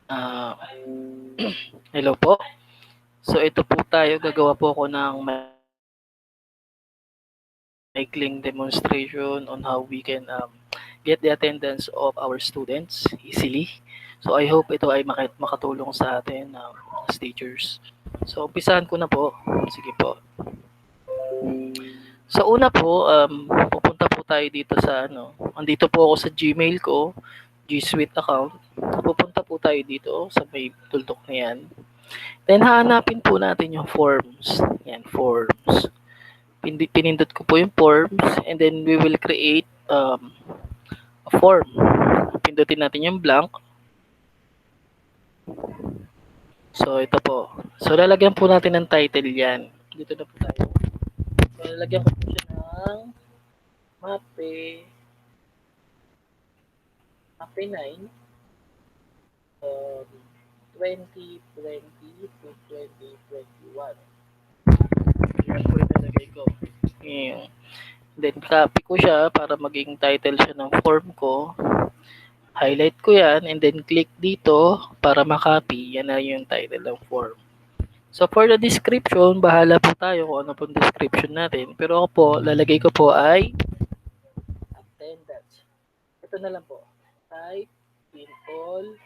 Ah, hello po. So ito po tayo, gagawa po ako ng maikling demonstration on how we can get the attendance of our students easily. So I hope ito ay makatulong sa atin as teachers. So umpisahan ko na po. Sige po. Sa una po, pupunta po tayo dito sa andito po ako sa Gmail ko, G Suite account. Pupunta po tayo dito sa may tuldok na yan. Then hahanapin po natin yung forms. Yan, forms. Pinindot ko po yung forms and then we will create a form. Pindutin natin yung blank. So ito po. So lalagyan po natin ng title yan. Dito na po tayo. So lalagyan ko po siya ng MAPE 9 um, 2020 to 2021. Yan po yung nalagay ko. Yan. Then copy ko siya para maging title siya ng form ko. Highlight ko yan and then click dito para makopy. Yan na yung title ng form. So for the description, bahala po tayo kung ano pong description natin. Pero ako po, lalagay ko po ay attendance. Ito na lang po. Type in all.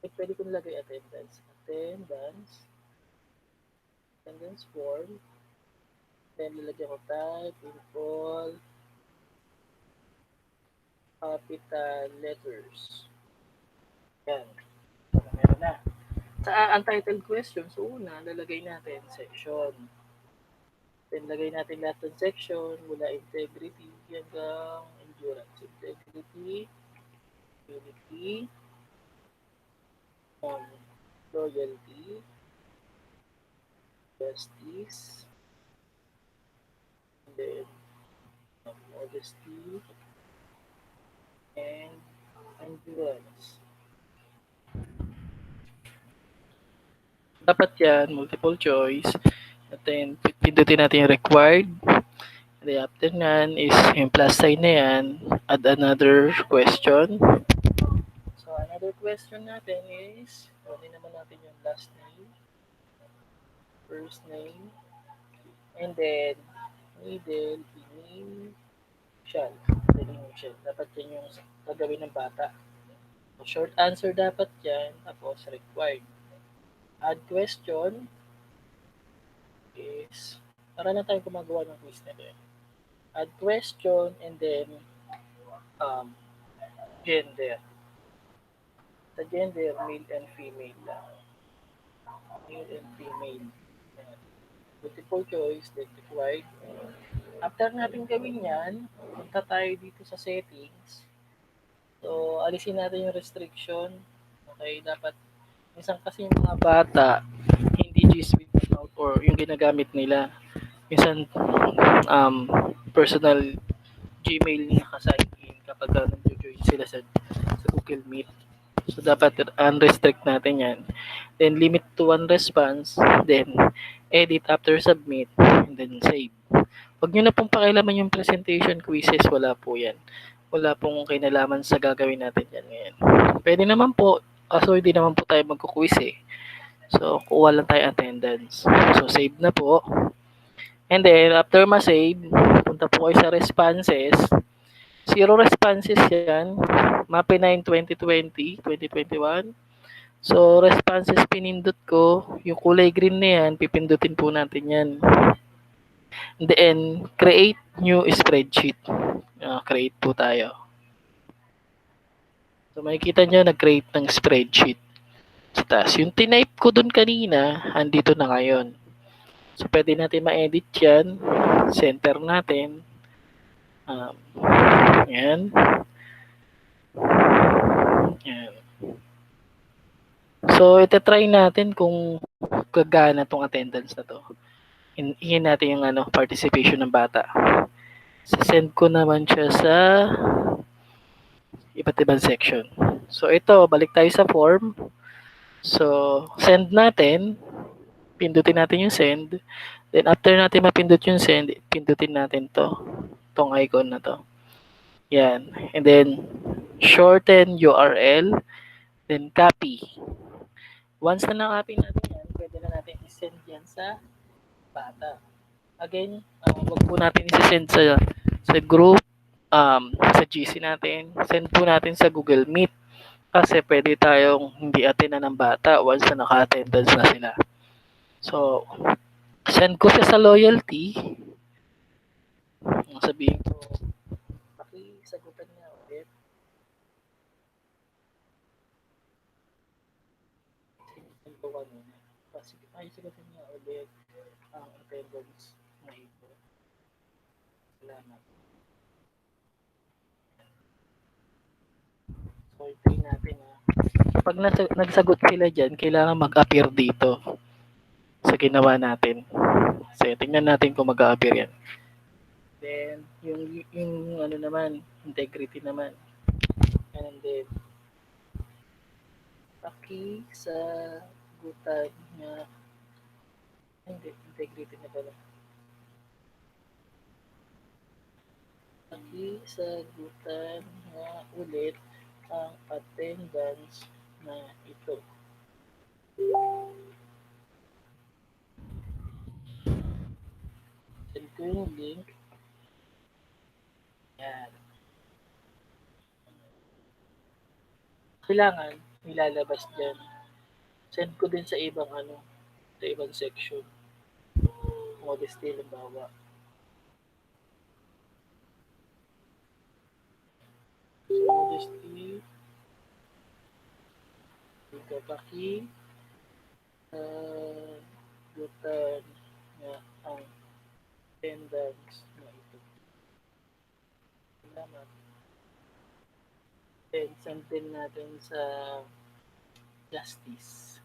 Pwede ko nilagay attendance. Attendance form. Then lalagyan ko type in all capital letters. Yan. Meron na. Sa untitled question, so una, lalagay natin section. Then, lagay natin lahat ng section mula integrity hanggang endurance. Integrity, unity, loyalty, justice, and then modesty, and endurance. Dapat yan, multiple choice. At then, pindutin natin yung required. And then, after nyan is yung plus sign na yan. Add another question. So, another question natin is, kunin naman natin yung last name, first name, and then, middle, initial. Then, initial. Dapat yan yung gagawin ng bata. So, short answer dapat yan, tapos required. Add question is, para na tayo gumagawa ng quiz na rin. Add question and then gender. Sa gender, male and female lang. Male and female. Yan. Multiple choice, then required. After natin gawin yan, punta tayo dito sa settings. So, alisin natin yung restriction. Okay, dapat, minsan kasi yung mga bata, hindi G Suite account or yung ginagamit nila. Minsan, personal Gmail nakasign in kapag nag-join sila sa Google Meet. So, dapat unrestrict natin yan. Then, limit to one response. Then, edit after submit. And then, save. Huwag nyo na pong pakialaman yung presentation quizzes. Wala po yan. Wala pong kinalaman sa gagawin natin yan ngayon. Pwede naman po. Kaso hindi naman po tayo magkuquiz eh. So, kuha lang tayo attendance. So, save na po. And then, after ma-save, punta po kayo sa responses. 0 responses yan. MAPE 9 2020, 2021. So, responses pinindot ko. Yung kulay green na yan, pipindutin po natin yan. And then, create new spreadsheet. Create po tayo. So, makikita nyo, nag-create ng spreadsheet. So, tas, yung tinype ko dun kanina, andito na ngayon. So, pwede natin ma-edit yan. Center natin. Yan. Yan. So, ito-try natin kung gagana tong attendance na to. Hingin natin yung participation ng bata. Send ko naman siya sa iba't ibang section. So, ito, balik tayo sa form. So, send natin. Pindutin natin yung send. Then, after natin mapindot yung send, pindutin natin to. Tong icon na to. Yan. And then, shorten URL. Then, copy. Once na na-copy natin yan, pwede na natin i-send yan sa bata. Again, wag po natin i-send sa group, sa GC natin. Send po natin sa Google Meet kasi pwede tayong hindi attend ng bata once na naka-attendance na sila. So, send ko siya sa loyalty. Sabihin ko, pakisagutan niya ulit. Send ko kanina. Pakisagutan niya ulit ang attendance na ito. Salamat. So, try natin ha. Pag nagsagot sila dyan, kailangan mag-appear dito sa ginawa natin. So, tingnan natin kung mag-appear yan. Then, yung ano naman, integrity naman. And then, sa gutan nga, hindi, integrity na pala. Sa gutan nga ulit ang attendance na ito. Send ko yung link. Yan. Kailangan, ilalabas dyan. Send ko din sa ibang sa ibang section. Modesty, limbawa. So, modesty, dito gutan nga ang attendance na ito. Salamat. Then, send din natin sa justice.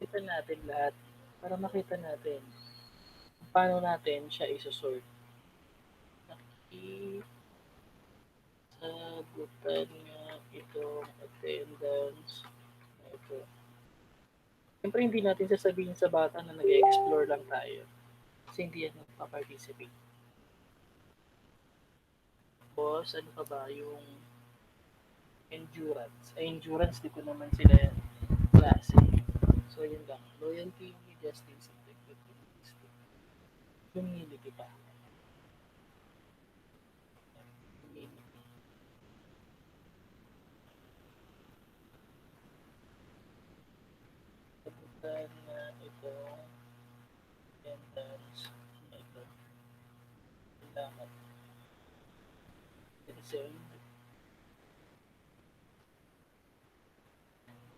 Kita natin lahat para makita natin paano natin siya isusort. Sagutan nga itong attendance na ito. Siyempre, hindi natin sasabihin sa bata na nag-explore lang tayo. Kasi hindi yan magpa-participate. Tapos, ano pa ba yung endurance? Ay, endurance, di ko naman sila klase. So, yun lang. Loyalty, justice, integrity, humility pa. Humility. Sagutan na ito, attendance na ito. Salamat. Send.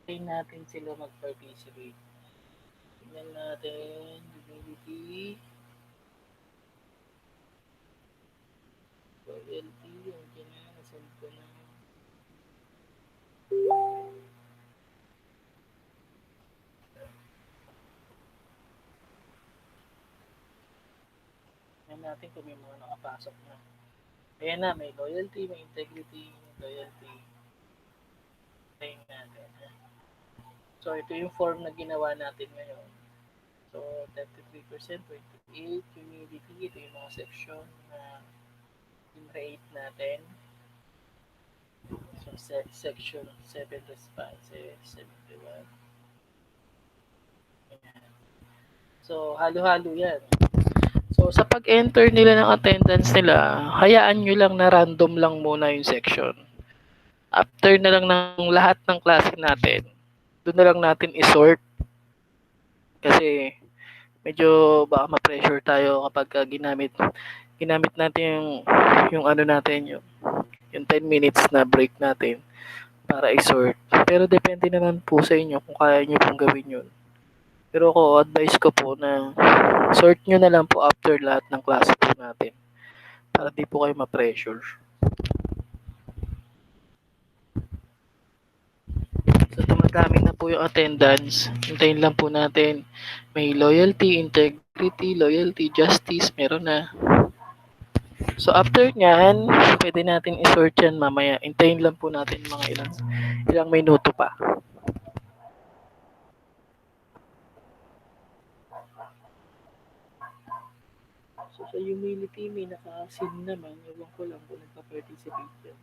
Try natin sila mag-participate. Tingnan natin, humility, loyalty, okay na, nasend ko na. Tingnan natin kung may mga nakapasok na. Ayan na, may loyalty, may integrity, may loyalty. Try natin. So, ito yung form na ginawa natin ngayon. So, 33%, 28, humidity, ito yung mga section na in-rate natin. So, section 7 responses, 71. Ayan. So, halo-halo yan. So, sa pag-enter nila ng attendance nila, hayaan nyo lang na random lang muna yung section. After na lang ng lahat ng klase natin, doon na lang natin isort. Kasi, medyo baka ma-pressure tayo kapag ginamit natin yung ano natin, yung 10 minutes na break natin para isort. Pero depende naman po sa inyo kung kaya nyo pong gawin yun. Pero ako, advice ko po na sort nyo na lang po after lahat ng klase po natin para di po kayo ma-pressure. So, dumadami na po yung attendance. Hintayin lang po natin. May loyalty, integrity, loyalty, justice, meron na. So, after nyan, pwede natin isort yan mamaya. Hintayin lang po natin mga ilang minuto pa. So, sa humility, may naka-sin naman. Ewan ko lang kung nagpa-participate yan.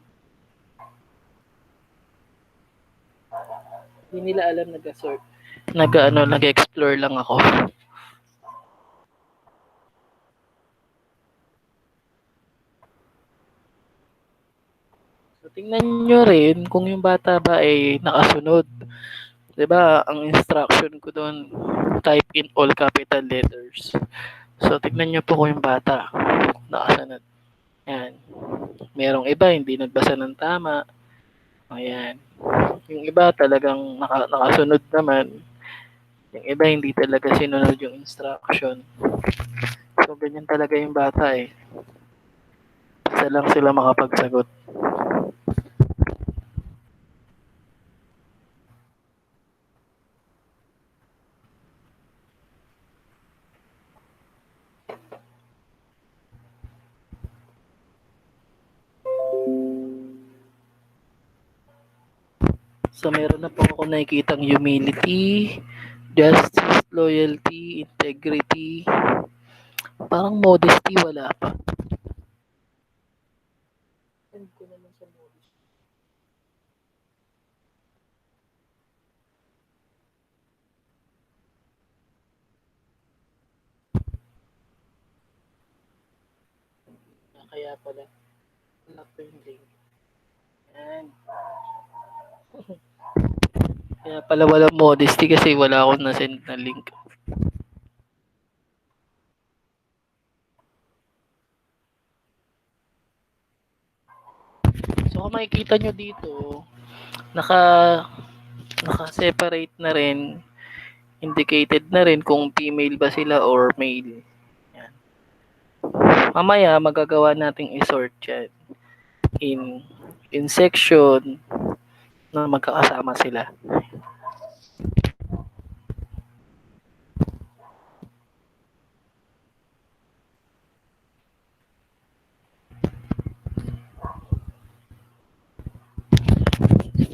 Hindi nila alam nag-sort. Nag-explore lang ako. So, tingnan nyo rin kung yung bata ba ay nakasunod. 'Di ba? Ang instruction ko doon, type in all capital letters. So, tignan nyo po kung yung bata nakasunod. Yan. Merong iba hindi nagbasa ng tama. Ayan. Yung iba talagang nakasunod naman. Yung iba hindi talaga sinunod yung instruction. So, ganyan talaga yung bata eh. Basta lang sila makapagsagot. So, meron na po ako nakikitang humility, justice, loyalty, integrity. Parang modesty, wala pa. Send ko naman sa modesty. Kaya pala, wala pa yung link. Yan. Kaya pala walang modesty kasi wala akong na-send na link. So kung makikita nyo dito, naka naka-separate na rin, indicated na rin kung female ba sila or male. Yan. Mamaya magagawa nating i-sort yan in section na magkakasama sila.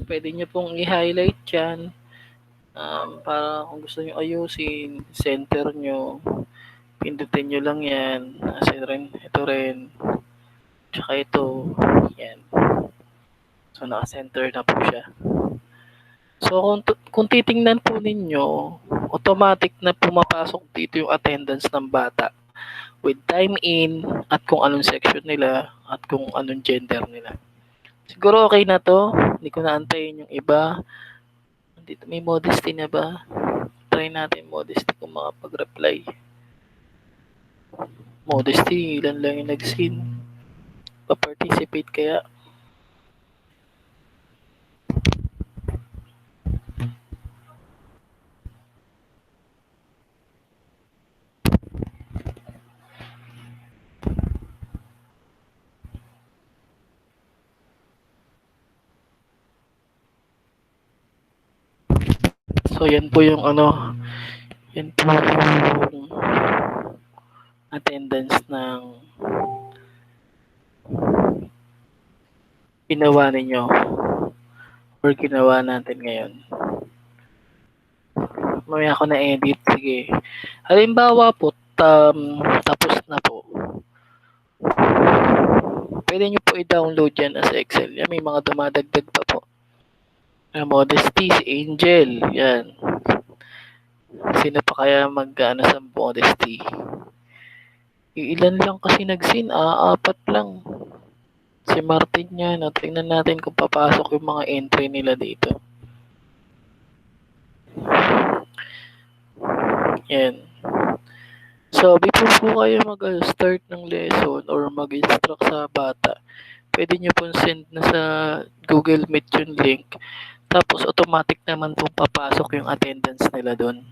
Pwede nyo pong i-highlight yan para kung gusto nyo ayusin, center nyo, pindutin nyo lang yan. Ito rin, tsaka ito, yan. So, naka-center na po siya. So, kung titingnan po ninyo, automatic na pumapasok dito yung attendance ng bata with time in at kung anong section nila at kung anong gender nila. Siguro okay na to. Hindi ko na antayin yung iba. Dito may modesty na ba? Try natin modesty kung makapag-reply. Modesty, ilan lang yung nag-seen. Pa-participate kaya. So, yan po yung yan po yung attendance ng ginawa ninyo or ginawa natin ngayon. Mamaya ako na-edit. Sige. Halimbawa po, tapos na po. Pwede nyo po i-download yan as Excel. Yan, may mga dumadagdag pa po. Modesty, si Angel. Yan. Sino pa kaya mag-ano sa modesty? Ilan lang kasi nag-sin? Apat lang. Si Martin yan. Tingnan natin kung papasok yung mga entry nila dito. Yan. So, before po kayo mag-start ng lesson or mag-instruct sa bata, pwede nyo pong send na sa Google Meet yung link. Tapos, automatic naman pong papasok yung attendance nila doon.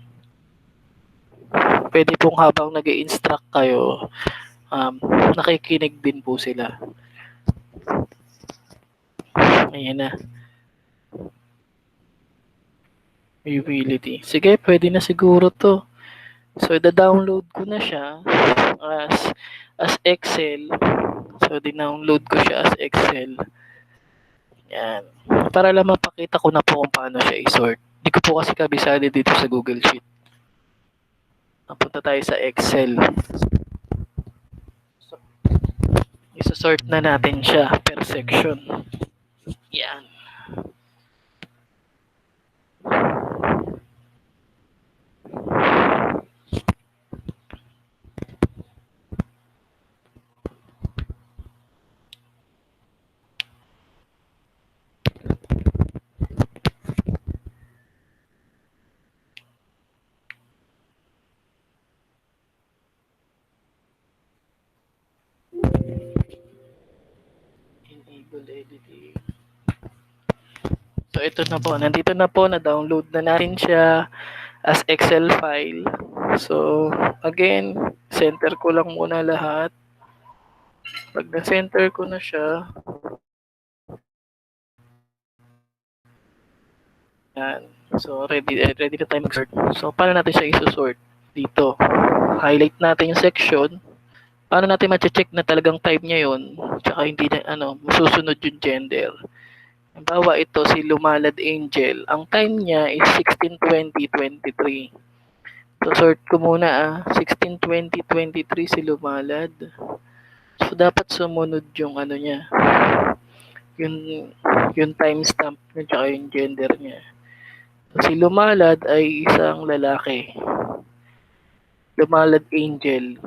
Pwede pong habang nag-i-instruct kayo, nakikinig din po sila. Ayan na. Humility. Sige, pwede na siguro to. So, i-download ko na siya as Excel. So, di-download ko siya as Excel. Yan. Para lang mapakita ko na po kung paano siya i-sort. Hindi ko po kasi kabisado dito sa Google Sheet. Napunta tayo sa Excel. So, isa-sort na natin siya per section. Yan. Fidelity. So ito na po, nandito na po, na-download na natin siya as Excel file. So again, center ko lang muna lahat. Pag na-center ko na siya, yan. So ready na tayo mag-sort. So paano natin siya i-sort? Dito, highlight natin yung section. Paano natin ma-check na talagang type niya yun? Tsaka hindi na, masusunod yung gender. Halimbawa ito, si Lumalad Angel. Ang time niya is 16:20:23. So, sort ko muna 16:20:23 si Lumalad. So, dapat sumunod yung niya. Yung timestamp niya tsaka yung gender niya. So, si Lumalad ay isang lalaki. Lumalad Angel.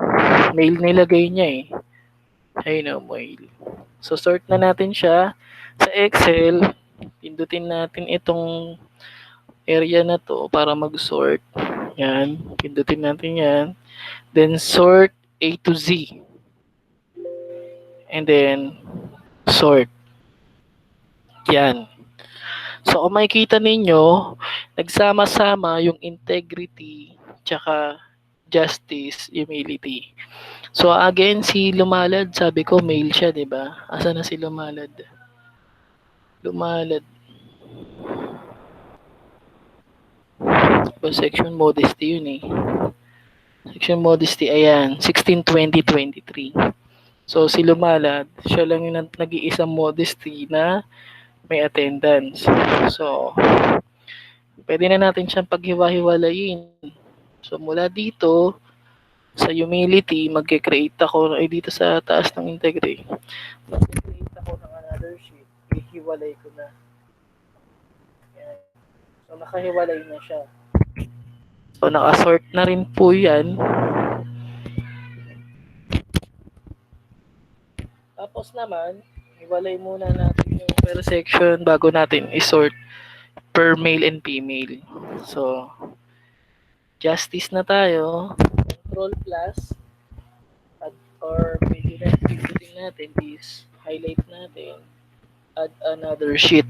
Male nilagay niya eh. Ayun male. So, sort na natin siya. Sa Excel, pindutin natin itong area na to para mag-sort. Yan. Pindutin natin yan. Then, sort A to Z. And then, sort. Yan. So, kung makikita ninyo, nagsama-sama yung integrity tsaka justice, humility. So, again, si Lumalad, sabi ko, male siya, di ba? Asa na si Lumalad? Lumalad. Section modesty yun eh. Section modesty, ayan, 16:20:23. So, si Lumalad, siya lang yung nag-iisang modesty na may attendance. So, pwede na natin siyang paghiwa-hiwalayin. So, mula dito, sa humility, mag-create ako, dito sa taas ng integrity, mag-create ako ng another sheet. Ihiwalay ko na. Yan. So, nakahiwalay na siya. So, nakasort na rin po yan. Tapos naman, hiwalay muna natin yung per section bago natin isort per male and female. So, justice na tayo. Control plus. Or pwede na pindutin natin is highlight natin. Add another sheet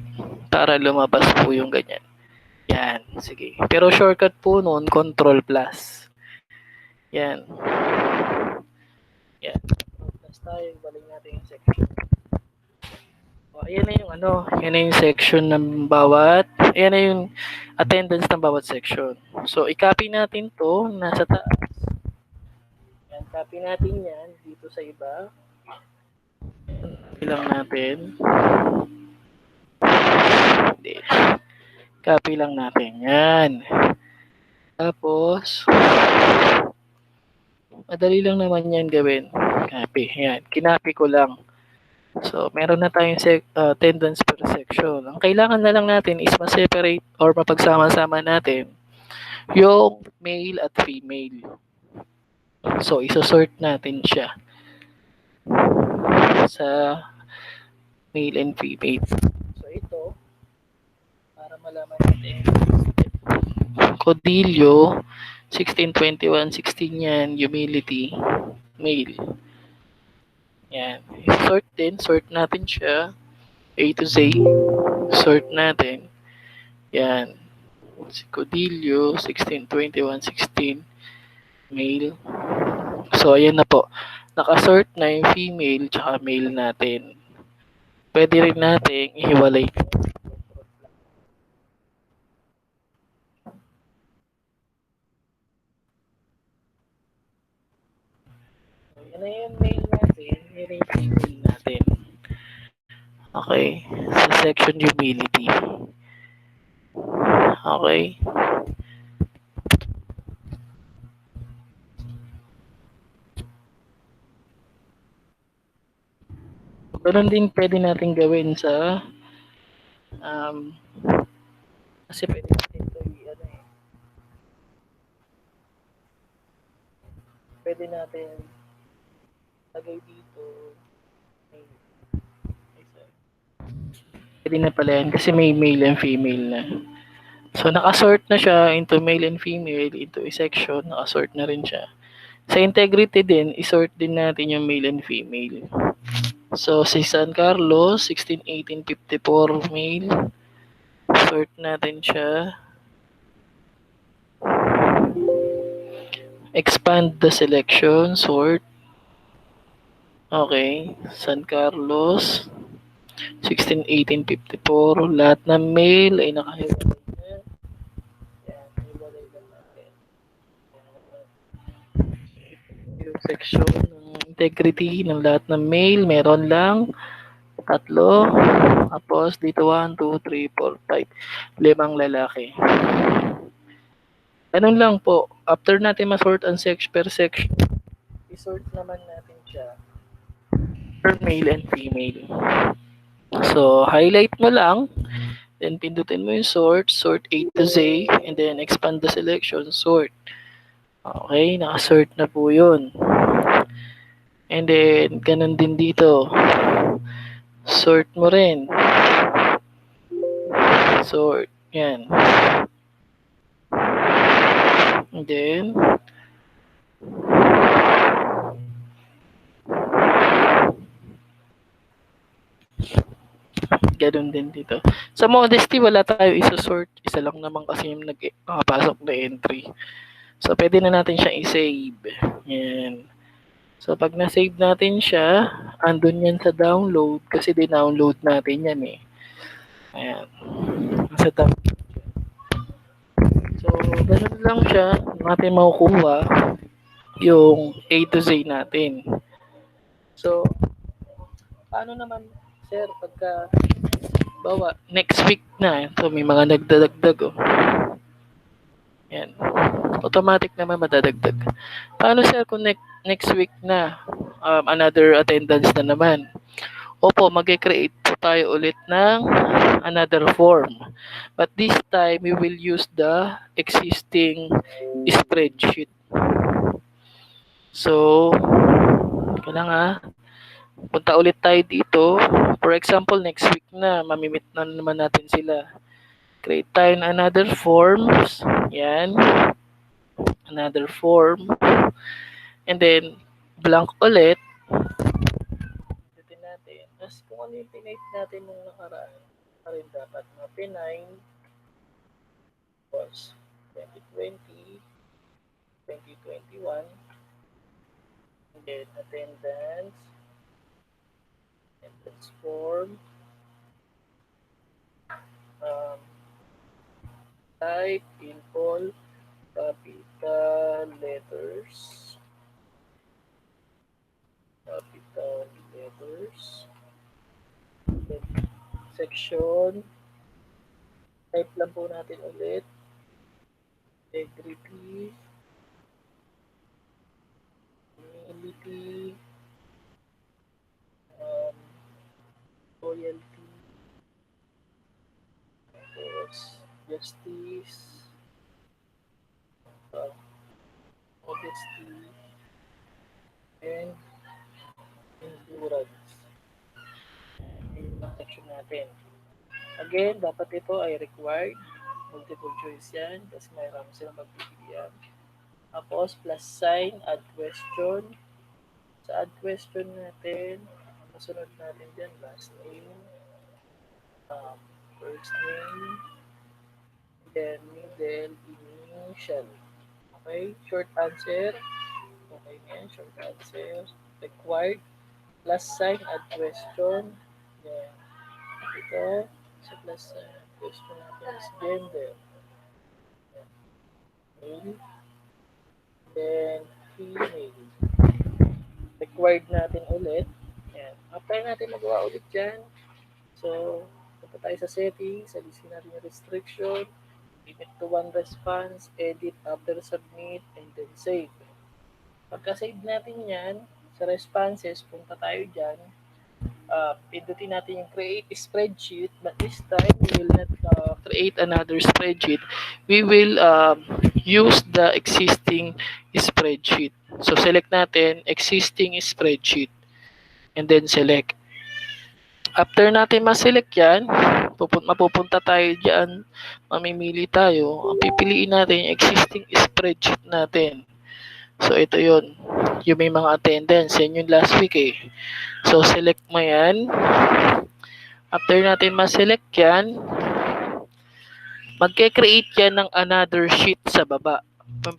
para lumabas po yung ganyan. Yan, sige. Pero shortcut po nun, control plus. Yan. Yan. Control plus tayo, balik natin yung section. O, ayan na yung yan na yung section ng bawat, ayan na yung attendance ng bawat section. So, i-copy natin to, nasa taas. Yan, copy natin yan dito sa iba. Copy lang natin. Copy lang natin. Yan. Tapos, madali lang naman yan gawin. Copy. Yan. Kinopy ko lang. So, meron na tayong attendance per section. Ang kailangan na lang natin is ma-separate or mapagsama-sama natin yung male at female. So, isosort natin siya sa male and female. So, ito, para malaman natin, Codillo, 16:21:16 yan, humility, male. Yan. Sort natin siya. A to Z. Sort natin. Yan. Si Codillo, 16:21:16, male. So, ayan na po. Nakasort na yung female tsaka male natin. Pwede rin natin ihiwalay. Yan na yung male natin. Yan na yung female natin. Okay. Sa section humility. Okay. Ganun din pwede natin gawin sa kasi pwede natin ito pwede natin lagay dito pwede na pala yan kasi may male and female na. So nakasort na siya into male and female into a section, nakasort na rin siya. Sa integrity din, isort din natin yung male and female. So, si San Carlos, 16, 18, 54 male. Sort natin siya. Expand the selection, sort. Okay, San Carlos, 16, 18, 54. Lahat ng male ay nakahiwalay na. Yan, hiwalay lang natin. Yung section ng integrity ng lahat ng male, meron lang tatlo. Tapos dito 1, 2, 3, 4, 5. 5 lalaki. Ganun lang po. After natin ma-sort ang per section, i-sort naman natin siya per male and female. So, highlight mo lang. Then, pindutin mo yung sort. Sort A to Z. And then, expand the selection. Sort. Okay, naka-sort na po yun. And then, ganun din dito. Sort mo rin. Sort. Yan. And then, ganun din dito. Sa modesty, wala tayo isa-sort. Isa lang naman kasi yung nakapasok na entry. So, pwede na natin siyang i-save. Yan. So, pag na-save natin siya, andun yan sa download kasi din-download natin yan eh. Ayan. Sa download. So, ganun lang siya. Natin makukuha yung A to Z natin. So, paano naman, sir, pagka bawa, next week na, so may mga nagdadagdag oh. Yan. Automatic naman madadagdag. Paano sir kung next week na, another attendance na naman? Opo, mag-create po tayo ulit ng another form. But this time, we will use the existing spreadsheet. So, kailangan punta ulit tayo dito. For example, next week na, mamimit na naman natin sila. Create tayo ng another forms. Yan. Another form. And then, blank ulit. Ito natin. Tapos kung ano yung pinate natin nung nakaraan, pa rin dapat ma-9 was 2020, 2021, and then attendance form, type in all capital letters, then section, type lang po natin ulit, integrity, humility, loyalty, justice, modesty, and endurance. Yung section natin. Again, dapat ito ay required. Multiple choice yan. Kasi mayroon silang magpipilian. Tapos, plus sign, add question. Sa add question natin, masunod natin dyan, last name, first name, then middle, initial. Okay, short answer. Okay yan, short answer. Required. Plus sign, add question. Yan. Ito, sa plus sign, add question natin is gender. Male. Then, female. Required natin ulit. Yan. After natin magawa ulit dyan, so, punta tayo sa settings, alisin natin yung restriction, limit to 1 response, edit after submit, and then save. Pagka-save natin yan, sa responses, punta tayo dyan, pindutin natin yung create spreadsheet, but this time, we will not create another spreadsheet. We will use the existing spreadsheet. So, select natin existing spreadsheet, and then select. After natin ma-select yan, mapupunta tayo dyan, mamimili tayo. Ang pipiliin natin yung existing spreadsheet natin. So, ito yun. Yung may mga attendance. Yan yung last week eh. So, select mo yan. After natin ma-select yan, magke-create yan ng another sheet sa baba.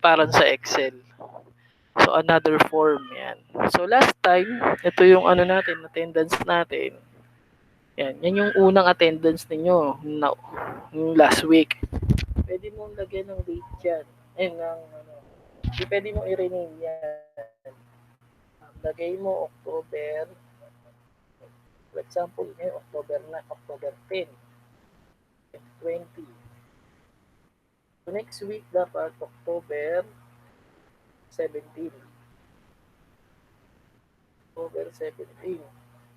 Parang sa Excel. So, another form yan. So, last time, ito yung ano natin, attendance natin. Yan yung unang attendance ninyo yung last week. Pwede mong lagyan ng date yan. Pwede mong i-rename yan. Lagay mo October, for example, ngayon October 10, 20. So next week dapat October 17. October 17,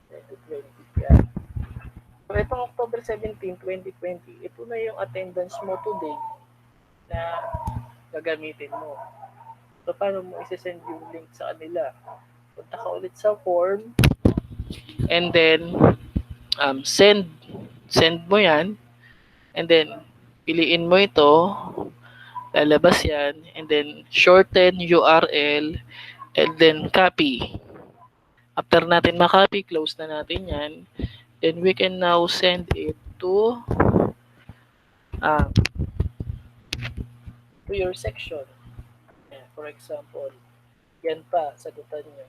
2020 yan. So itong October 17, 2020, ito na yung attendance mo today na gagamitin mo. So paano mo isi-send yung link sa kanila? Punta ka ulit sa form and then send mo yan and then piliin mo ito, lalabas yan, and then shorten URL and then copy. After natin ma-copy, close na natin yan. Then we can now send it to your section. For example, yan pa, sagutan nyo.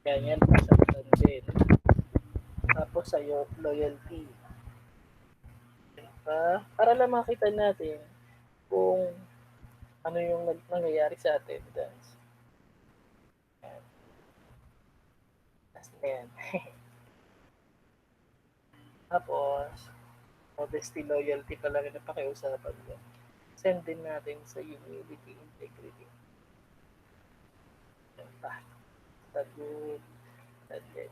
Yan pa, sagutan din. Tapos sa loyalty. Yan pa, para lang makita natin kung ano yung nangyayari sa attendance. Ayan. Tapos, modesty, loyalty pala rin na pakiusapan mo. Send din natin sa humility, integrity. Yan pa. Sagot. Sagot.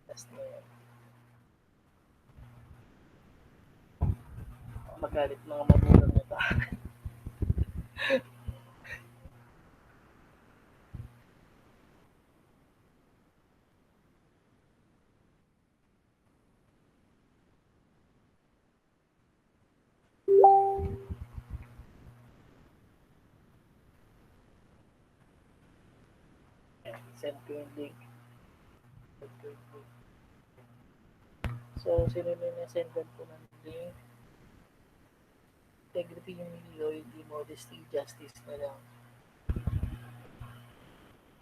Last na yan. Magalit mga magulang na ta. Send ko yung link. So, sino na sendan ko ng link? Integrity, humility, loyalty, modesty, justice na lang.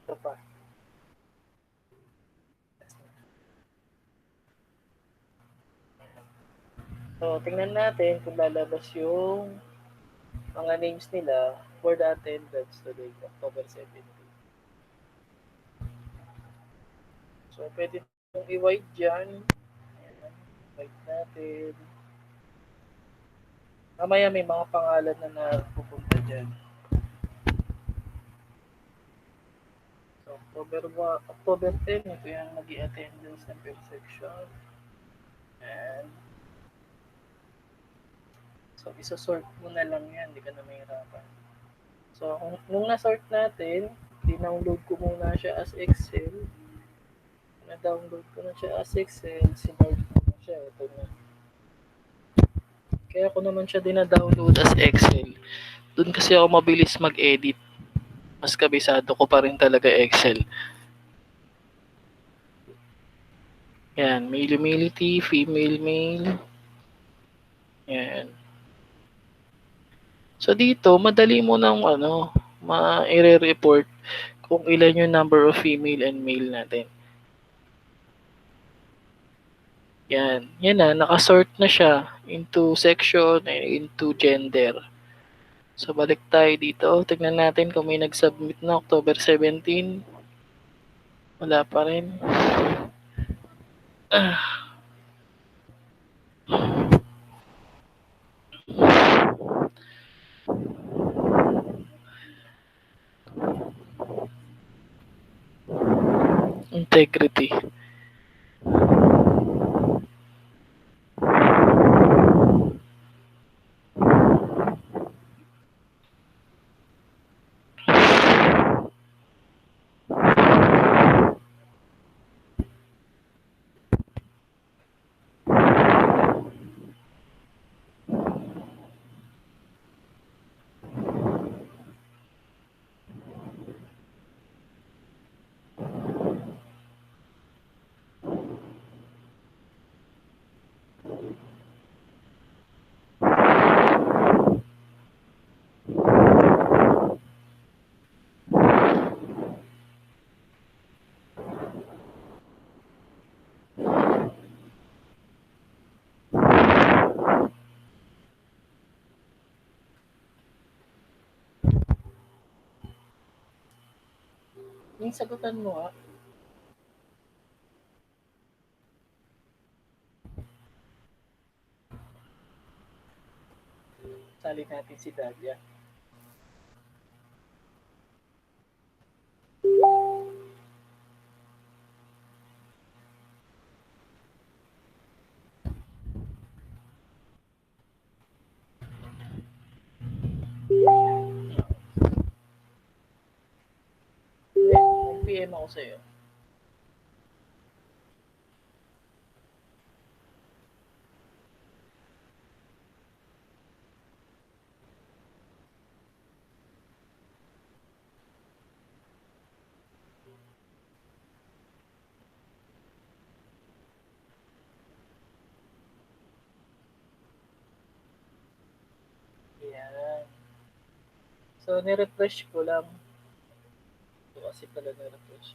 Ito pa. So, tingnan natin kung lalabas yung mga names nila for the attendance today, October 17. So, pwede itong i-white dyan. Ayan, white natin. Mamaya may mga pangalan na pupunta dyan. So, October 10, ito yung nag-i-attendance ng per section. And so, isa-sort mo na lang yan. Hindi ka na mahirapan. So, nung na-sort natin, dinownload ko muna siya as Excel. Na-download ko na siya as Excel. Sinort ko na siya. Ito na. Kaya ko naman siya dina-download as Excel. Doon kasi ako mabilis mag-edit. Mas kabisado ko pa rin talaga Excel. Yan. Male humility, female male. Yan. So dito, madali mo nang ma-report kung ilan yung number of female and male natin. Yan. Yan na, nakasort na siya into section and into gender. So balik tayo dito. Tignan natin kung may nag-submit na October 17. Wala pa rin. Integrity. Yung sagutan mo nga. Sali natin si Dalia. Mag-PM ako sa'yo. Yan. So, nirefresh ko lang. So, kasi pala nirefresh.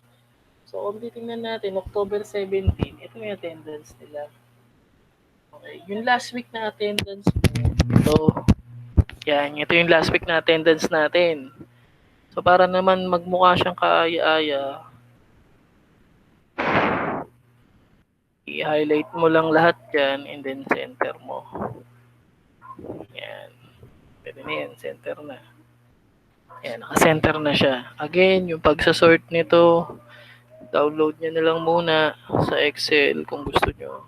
So, kung titingnan natin, October 17, ito yung attendance nila. Okay. Yung last week na attendance mo, ito. Yan, ito yung last week na attendance natin. So, para naman magmukha siyang kaaya-aya, i-highlight mo lang lahat yan and then center mo. Yan. Pwede na yan, center na. Yan, naka-center na siya. Again, yung pagsasort nito, download nyo na lang muna sa Excel kung gusto nyo.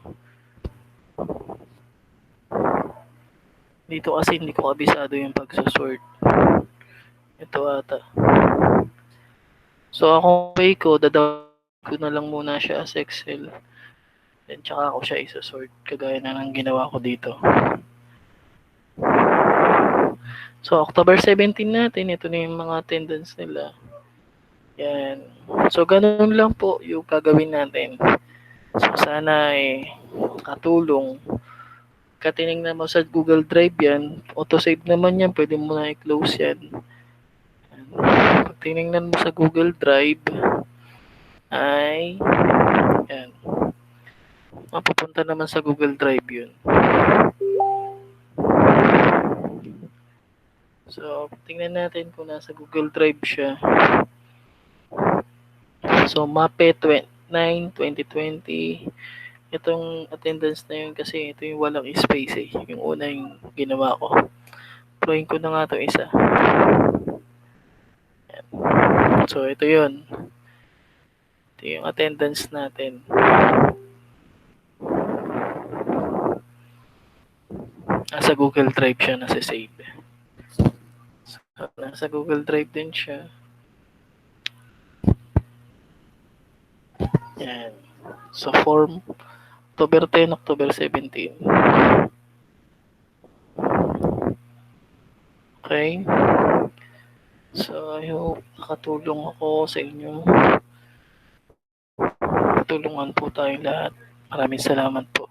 Dito kasi hindi ko kabisado yung pagsasort. Ito ata. So, ako way ko, dadawin ko na lang muna siya sa Excel. Then, tsaka ako siya isa-sort kagaya na ng ginawa ko dito. So, October 17 natin, ito na yung mga attendance nila. Yan. So, ganun lang po yung gagawin natin. So, sana katulong. Katinignan mo sa Google Drive yan, auto-save naman yan, pwede mo na i-close yan. Pag tinignan mo sa Google Drive, ay, yan, mapupunta naman sa Google Drive yun. So, tingnan natin kung nasa Google Drive siya. So, MAPE 9, 2020. Itong attendance na yun kasi ito yung walang space eh. Yung una yung ginawa ko. Drawing ko na nga ito isa. Yan. So, ito yun. Ito yung attendance natin. Nasa Google Drive siya, nasa save. So, nasa Google Drive din siya. Yan. So, form October 10, October 17. Okay? So, I hope nakatulong ako sa inyo. Tulungan po tayong lahat. Maraming salamat po.